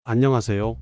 안녕하세요.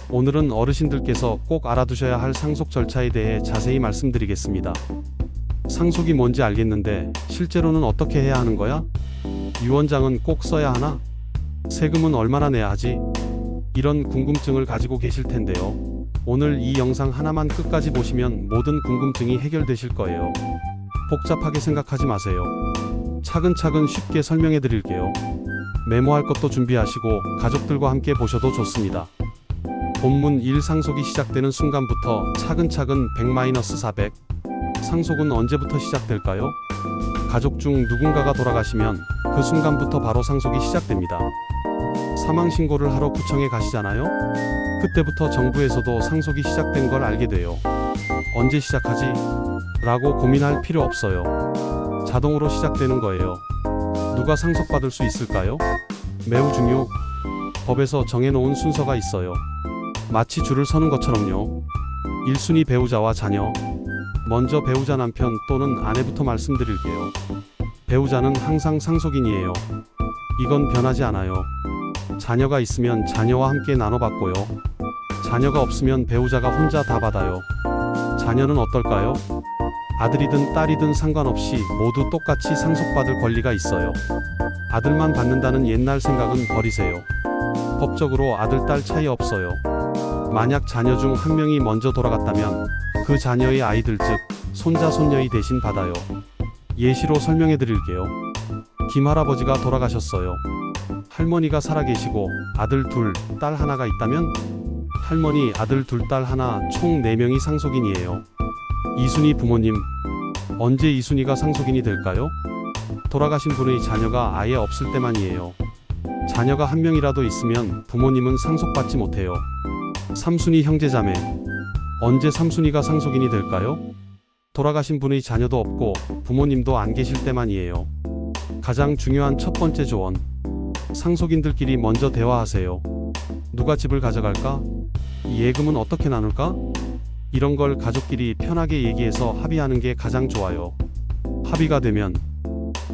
오늘은 어르신들께서 꼭 알아두셔야 할 상속 절차에 대해 자세히 말씀드리겠습니다. 상속이 뭔지 알겠는데 실제로는 어떻게 해야 하는 거야? 유언장은 꼭 써야 하나? 세금은 얼마나 내야 하지? 이런 궁금증을 가지고 계실 텐데요. 오늘 이 영상 하나만 끝까지 보시면 모든 궁금증이 해결되실 거예요. 복잡하게 생각하지 마세요. 차근차근 쉽게 설명해 드릴게요. 메모할 것도 준비하시고 가족들과 함께 보셔도 좋습니다. 본문 1 상속이 시작되는 순간부터 차근차근 100-400 상속은 언제부터 시작될까요? 가족 중 누군가가 돌아가시면 그 순간부터 바로 상속이 시작됩니다. 사망신고를 하러 구청에 가시잖아요? 그때부터 정부에서도 상속이 시작된 걸 알게 돼요. 언제 시작하지? 라고 고민할 필요 없어요. 자동으로 시작되는 거예요. 누가 상속받을 수 있을까요? 매우 중요. 법에서 정해놓은 순서가 있어요. 마치 줄을 서는 것처럼요. 1순위 배우자와 자녀. 먼저 배우자 남편 또는 아내부터 말씀드릴게요. 배우자는 항상 상속인이에요. 이건 변하지 않아요. 자녀가 있으면 자녀와 함께 나눠받고요. 자녀가 없으면 배우자가 혼자 다 받아요. 자녀는 어떨까요? 아들이든 딸이든 상관없이 모두 똑같이 상속받을 권리가 있어요. 아들만 받는다는 옛날 생각은 버리세요. 법적으로 아들, 딸 차이 없어요. 만약 자녀 중 한 명이 먼저 돌아갔다면 그 자녀의 아이들 즉 손자, 손녀이 대신 받아요. 예시로 설명해 드릴게요. 김할아버지가 돌아가셨어요. 할머니가 살아계시고 아들 둘, 딸 하나가 있다면 할머니, 아들 둘, 딸 하나 총 4명이 상속인이에요. 2순위 부모님. 언제 2순위가 상속인이 될까요? 돌아가신 분의 자녀가 아예 없을 때만이에요. 자녀가 한 명이라도 있으면 부모님은 상속받지 못해요. 3순위 형제자매. 언제 3순위가 상속인이 될까요? 돌아가신 분의 자녀도 없고 부모님도 안 계실 때만이에요. 가장 중요한 첫 번째 조언. 상속인들끼리 먼저 대화하세요. 누가 집을 가져갈까? 예금은 어떻게 나눌까? 이런 걸 가족끼리 편하게 얘기해서 합의하는 게 가장 좋아요. 합의가 되면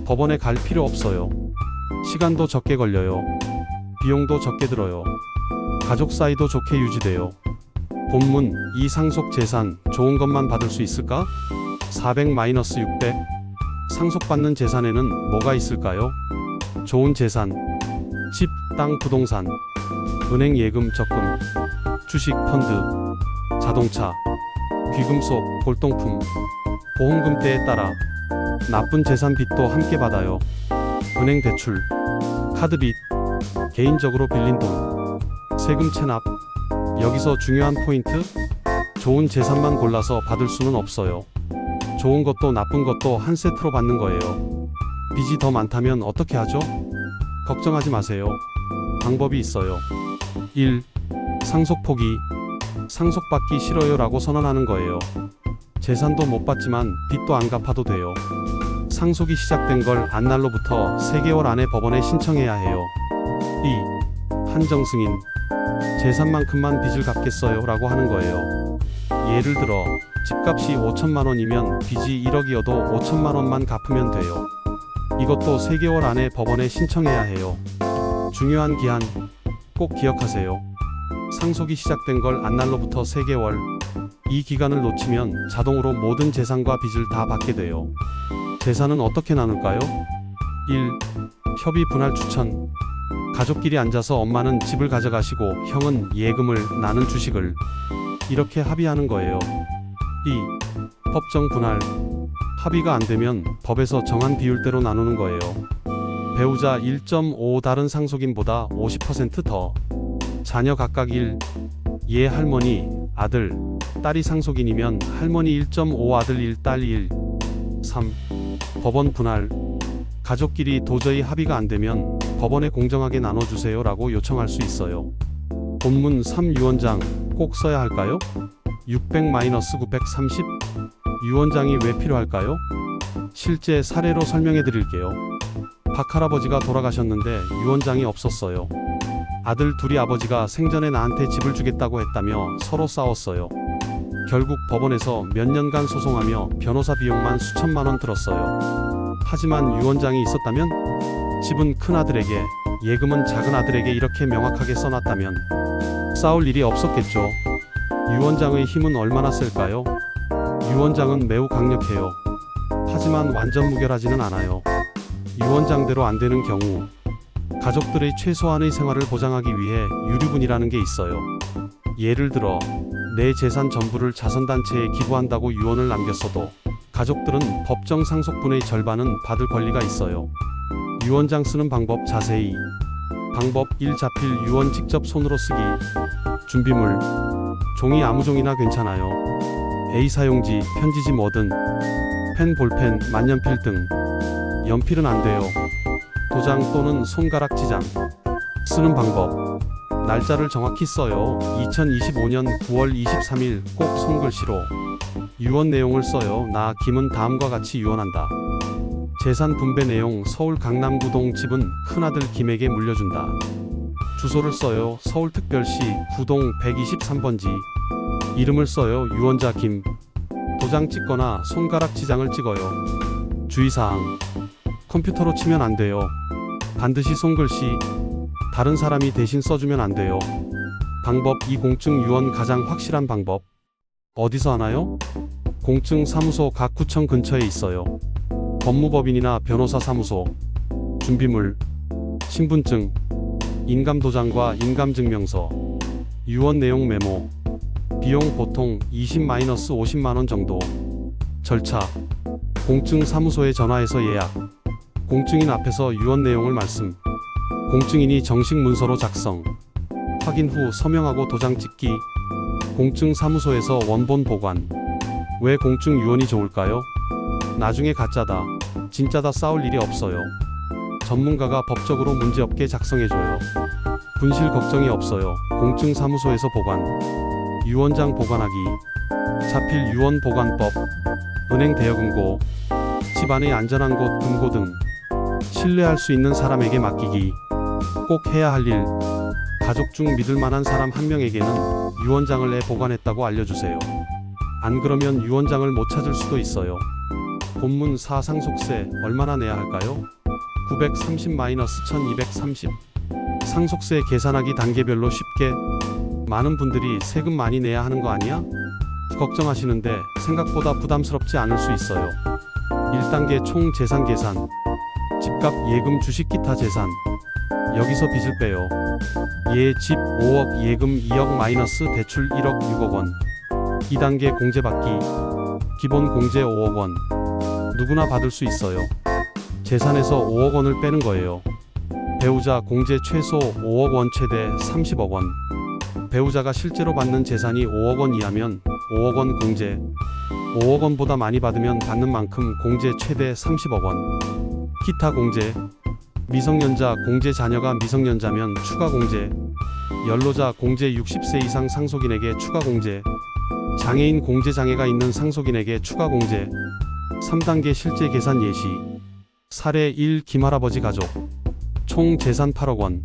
법원에 갈 필요 없어요. 시간도 적게 걸려요. 비용도 적게 들어요. 가족 사이도 좋게 유지돼요. 본문 2 상속 재산 좋은 것만 받을 수 있을까? 400-600 상속받는 재산에는 뭐가 있을까요? 좋은 재산, 집, 땅, 부동산, 은행 예금, 적금, 주식, 펀드, 자동차, 귀금속, 골동품, 보험금대에 따라 나쁜 재산 빚도 함께 받아요. 은행 대출, 카드빚, 개인적으로 빌린 돈, 세금 체납. 여기서 중요한 포인트? 좋은 재산만 골라서 받을 수는 없어요. 좋은 것도 나쁜 것도 한 세트로 받는 거예요. 빚이 더 많다면 어떻게 하죠? 걱정하지 마세요. 방법이 있어요. 1. 상속 포기. 상속받기 싫어요 라고 선언하는 거예요. 재산도 못 받지만 빚도 안 갚아도 돼요. 상속이 시작된 걸 안날로부터 3개월 안에 법원에 신청해야 해요. 2. 한정 승인. 재산만큼만 빚을 갚겠어요 라고 하는 거예요. 예를 들어 집값이 5천만 원이면 빚이 1억이어도 5천만 원만 갚으면 돼요. 이것도 3개월 안에 법원에 신청해야 해요. 중요한 기한 꼭 기억하세요. 상속이 시작된 걸 안날로부터 3개월. 이 기간을 놓치면 자동으로 모든 재산과 빚을 다 받게 돼요. 재산은 어떻게 나눌까요? 1. 협의 분할 추천. 가족끼리 앉아서 엄마는 집을 가져가시고 형은 예금을, 나는 주식을. 이렇게 합의하는 거예요. 2. 법정 분할. 합의가 안 되면 법에서 정한 비율대로 나누는 거예요. 배우자 1.5 다른 상속인보다 50% 더. 자녀 각각 1. 예 할머니, 아들, 딸이 상속인이면 할머니 1.5 아들 1 딸 1. 3. 법원 분할. 가족끼리 도저히 합의가 안 되면 법원에 공정하게 나눠주세요 라고 요청할 수 있어요. 본문 3 유언장 꼭 써야 할까요? 600-930 유언장이 왜 필요할까요? 실제 사례로 설명해 드릴게요. 박할아버지가 돌아가셨는데 유언장이 없었어요. 아들 둘이 아버지가 생전에 나한테 집을 주겠다고 했다며 서로 싸웠어요. 결국 법원에서 몇 년간 소송하며 변호사 비용만 수천만 원 들었어요. 하지만 유언장이 있었다면 집은 큰아들에게, 예금은 작은아들에게 이렇게 명확하게 써놨다면 싸울 일이 없었겠죠. 유 원장의 힘은 얼마나 셀까요? 유 원장은 매우 강력해요. 하지만 완전 무결하지는 않아요. 유 원장대로 안 되는 경우 가족들의 최소한의 생활을 보장하기 위해 유류분이라는 게 있어요. 예를 들어 내 재산 전부를 자선단체에 기부한다고 유언을 남겼어도 가족들은 법정 상속분의 절반은 받을 권리가 있어요. 유언장 쓰는 방법 자세히. 방법 1. 자필 유언 직접 손으로 쓰기. 준비물 종이 아무 종이나 괜찮아요. A 사용지 편지지 뭐든 펜, 볼펜, 만년필 등. 연필은 안 돼요. 도장 또는 손가락 지장. 쓰는 방법 날짜를 정확히 써요. 2025년 9월 23일 꼭 손글씨로. 유언 내용을 써요. 나 김은 다음과 같이 유언한다. 재산 분배 내용 서울 강남구동 집은 큰아들 김에게 물려준다. 주소를 써요. 서울특별시 구동 123번지. 이름을 써요. 유언자 김. 도장 찍거나 손가락 지장을 찍어요. 주의사항 컴퓨터로 치면 안 돼요. 반드시 손글씨. 다른 사람이 대신 써주면 안 돼요. 방법 2. 공증 유언 가장 확실한 방법. 어디서 하나요? 공증 사무소 각 구청 근처에 있어요. 법무법인이나 변호사 사무소. 준비물 신분증, 인감도장과 인감증명서, 유언 내용 메모. 비용 보통 20-50만원 정도. 절차 공증 사무소에 전화해서 예약. 공증인 앞에서 유언 내용을 말씀. 공증인이 정식 문서로 작성. 확인 후 서명하고 도장 찍기. 공증 사무소에서 원본 보관. 왜 공증 유언이 좋을까요? 나중에 가짜다, 진짜다 싸울 일이 없어요. 전문가가 법적으로 문제없게 작성해줘요. 분실 걱정이 없어요. 공증 사무소에서 보관. 유언장 보관하기. 자필 유언 보관법. 은행 대여금고. 집안의 안전한 곳 금고 등. 신뢰할 수 있는 사람에게 맡기기. 꼭 해야 할 일. 가족 중 믿을 만한 사람 한 명에게는 유언장을 내 보관했다고 알려주세요. 안 그러면 유언장을 못 찾을 수도 있어요. 본문 4. 상속세 얼마나 내야 할까요? 930-1230. 상속세 계산하기 단계별로 쉽게. 많은 분들이 세금 많이 내야 하는 거 아니야? 걱정하시는데 생각보다 부담스럽지 않을 수 있어요. 1단계 총 재산 계산. 집값, 예금, 주식, 기타 재산. 여기서 빚을 빼요. 예, 집 5억, 예금 2억 마이너스 대출 1억 6억 원. 2단계 공제받기. 기본 공제 5억 원. 누구나 받을 수 있어요. 재산에서 5억 원을 빼는 거예요. 배우자 공제 최소 5억 원, 최대 30억 원. 배우자가 실제로 받는 재산이 5억 원 이하면 5억 원 공제. 5억 원보다 많이 받으면 받는 만큼 공제 최대 30억 원. 기타 공제. 미성년자 공제, 자녀가 미성년자면 추가 공제. 연로자 공제, 60세 이상 상속인에게 추가 공제. 장애인 공제, 장애가 있는 상속인에게 추가 공제. 3단계 실제 계산 예시. 사례 1. 김할아버지 가족. 총 재산 8억 원.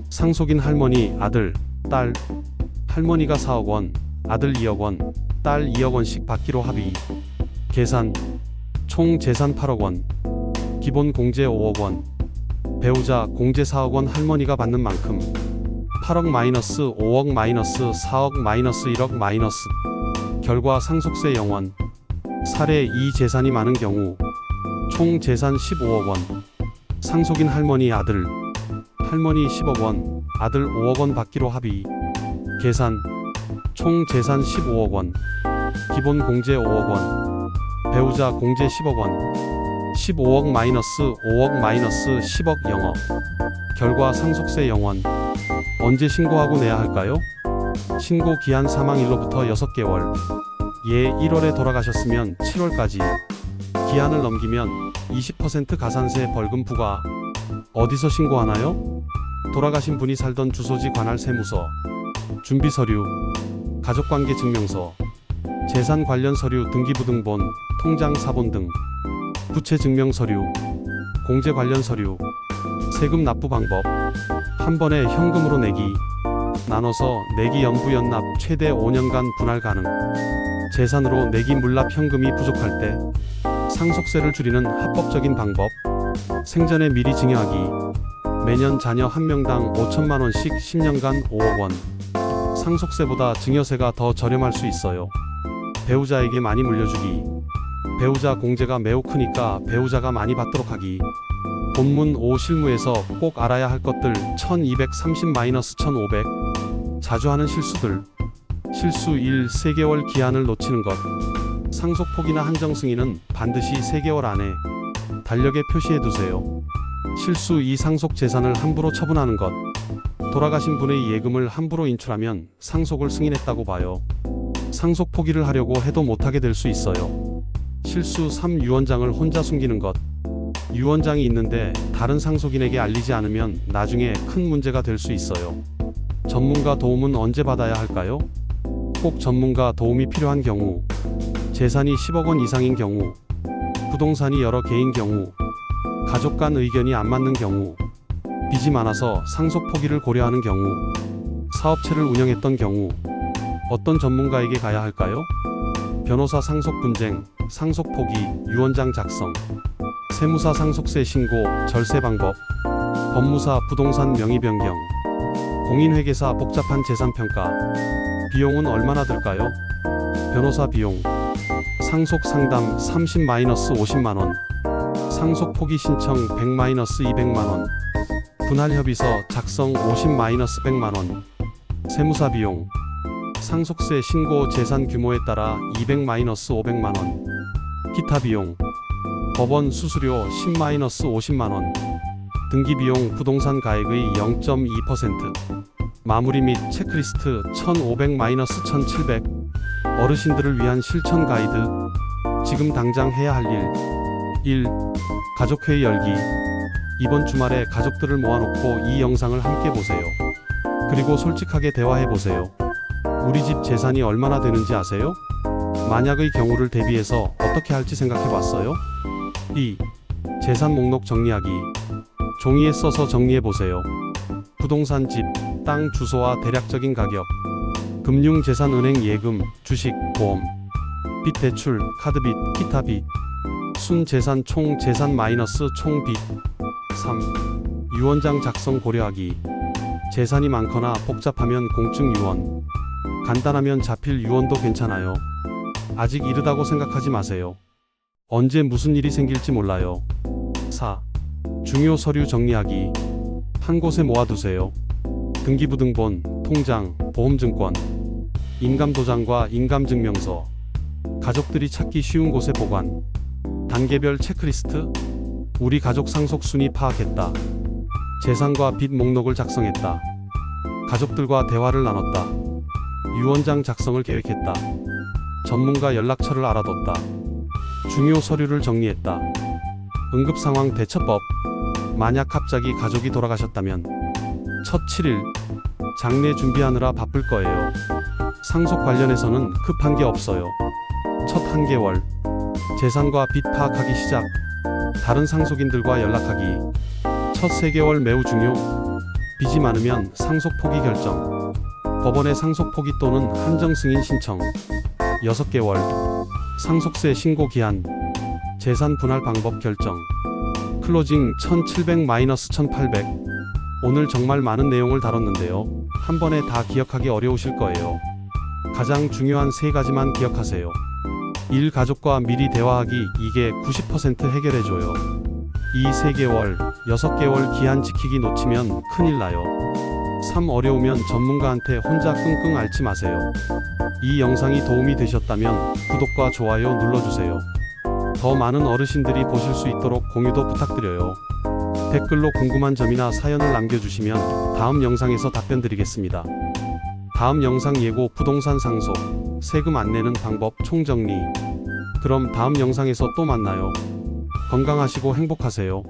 상속인 할머니, 아들, 딸. 할머니가 4억 원, 아들 2억 원, 딸 2억 원씩 받기로 합의. 계산. 총 재산 8억 원. 기본 공제 5억 원. 배우자 공제 4억 원, 할머니가 받는 만큼. 8억 마이너스 5억 마이너스 4억 마이너스 1억 마이너스. 결과 상속세 0원. 사례 2. 재산이 많은 경우. 총 재산 15억 원. 상속인 할머니, 아들. 할머니 10억 원, 아들 5억 원 받기로 합의. 계산. 총 재산 15억 원. 기본 공제 5억 원. 배우자 공제 10억 원. 15억 마이너스 5억 마이너스 10억 0억. 결과 상속세 0원. 언제 신고하고 내야 할까요? 신고 기한 사망일로부터 6개월. 예, 1월에 돌아가셨으면 7월까지. 기한을 넘기면 20% 가산세 벌금 부과. 어디서 신고하나요? 돌아가신 분이 살던 주소지 관할 세무서. 준비 서류. 가족관계 증명서. 재산 관련 서류, 등기부등본, 통장 사본 등. 부채 증명 서류. 공제 관련 서류. 세금 납부 방법. 한 번에 현금으로 내기. 나눠서 내기, 연부 연납 최대 5년간 분할 가능. 재산으로 내기, 물납 현금이 부족할 때. 상속세를 줄이는 합법적인 방법. 생전에 미리 증여하기. 매년 자녀 한 명당 5천만 원씩 10년간 5억 원. 상속세보다 증여세가 더 저렴할 수 있어요. 배우자에게 많이 물려주기. 배우자 공제가 매우 크니까 배우자가 많이 받도록 하기. 본문 5 실무에서 꼭 알아야 할 것들 1230-1500 자주 하는 실수들. 실수 1. 3개월 기한을 놓치는 것. 상속 포기나 한정 승인은 반드시 3개월 안에 달력에 표시해 두세요. 실수 2. 상속 재산을 함부로 처분하는 것. 돌아가신 분의 예금을 함부로 인출하면 상속을 승인했다고 봐요. 상속 포기를 하려고 해도 못하게 될 수 있어요. 실수 3. 유언장을 혼자 숨기는 것. 유언장이 있는데 다른 상속인에게 알리지 않으면 나중에 큰 문제가 될 수 있어요. 전문가 도움은 언제 받아야 할까요? 꼭 전문가 도움이 필요한 경우, 재산이 10억 원 이상인 경우, 부동산이 여러 개인 경우, 가족 간 의견이 안 맞는 경우, 빚이 많아서 상속 포기를 고려하는 경우, 사업체를 운영했던 경우, 어떤 전문가에게 가야 할까요? 변호사 상속 분쟁, 상속 포기, 유언장 작성, 세무사 상속세 신고, 절세 방법, 법무사 부동산 명의 변경, 공인회계사 복잡한 재산 평가. 비용은 얼마나 들까요? 변호사 비용, 상속 상담 30-50만원, 상속 포기 신청 100-200만원, 분할 협의서 작성 50-100만원, 세무사 비용, 상속세 신고 재산 규모에 따라 200-500만원, 기타 비용, 법원 수수료 10-50만원, 등기 비용 부동산 가액의 0.2%, 마무리 및 체크리스트 1500-1700, 어르신들을 위한 실천 가이드. 지금 당장 해야 할 일. 1. 가족회의 열기. 이번 주말에 가족들을 모아놓고 이 영상을 함께 보세요. 그리고 솔직하게 대화해보세요. 우리 집 재산이 얼마나 되는지 아세요? 만약의 경우를 대비해서 어떻게 할지 생각해봤어요? 2. 재산 목록 정리하기. 종이에 써서 정리해보세요. 부동산 집, 땅 주소와 대략적인 가격, 금융재산은행 예금, 주식, 보험, 빚 대출, 카드빚, 기타 빚, 순재산 총 재산 마이너스 총 빚. 3. 유언장 작성 고려하기. 재산이 많거나 복잡하면 공증 유언, 간단하면 자필 유언도 괜찮아요. 아직 이르다고 생각하지 마세요. 언제 무슨 일이 생길지 몰라요. 4. 중요 서류 정리하기. 한 곳에 모아두세요. 등기부등본, 통장, 보험증권, 인감도장과 인감증명서, 가족들이 찾기 쉬운 곳에 보관, 단계별 체크리스트, 우리 가족 상속 순위 파악했다, 재산과 빚 목록을 작성했다, 가족들과 대화를 나눴다, 유언장 작성을 계획했다, 전문가 연락처를 알아뒀다, 중요 서류를 정리했다, 응급상황 대처법, 만약 갑자기 가족이 돌아가셨다면. 첫 7일, 장례 준비하느라 바쁠 거예요. 상속 관련해서는 급한 게 없어요. 첫 한개월, 재산과 빚 파악하기 시작, 다른 상속인들과 연락하기. 첫 3개월 매우 중요. 빚이 많으면 상속 포기 결정, 법원에 상속 포기 또는 한정 승인 신청. 6개월, 상속세 신고 기한, 재산 분할 방법 결정. 클로징 1700-1800. 오늘 정말 많은 내용을 다뤘는데요. 한 번에 다 기억하기 어려우실 거예요. 가장 중요한 3가지만 기억하세요. 1. 가족과 미리 대화하기. 이게 90% 해결해줘요. 2. 3개월, 6개월 기한 지키기 놓치면 큰일 나요. 3. 어려우면 전문가한테 혼자 끙끙 앓지 마세요. 이 영상이 도움이 되셨다면 구독과 좋아요 눌러주세요. 더 많은 어르신들이 보실 수 있도록 공유도 부탁드려요. 댓글로 궁금한 점이나 사연을 남겨주시면 다음 영상에서 답변 드리겠습니다. 다음 영상 예고 부동산 상속, 세금 안 내는 방법 총정리. 그럼 다음 영상에서 또 만나요. 건강하시고 행복하세요.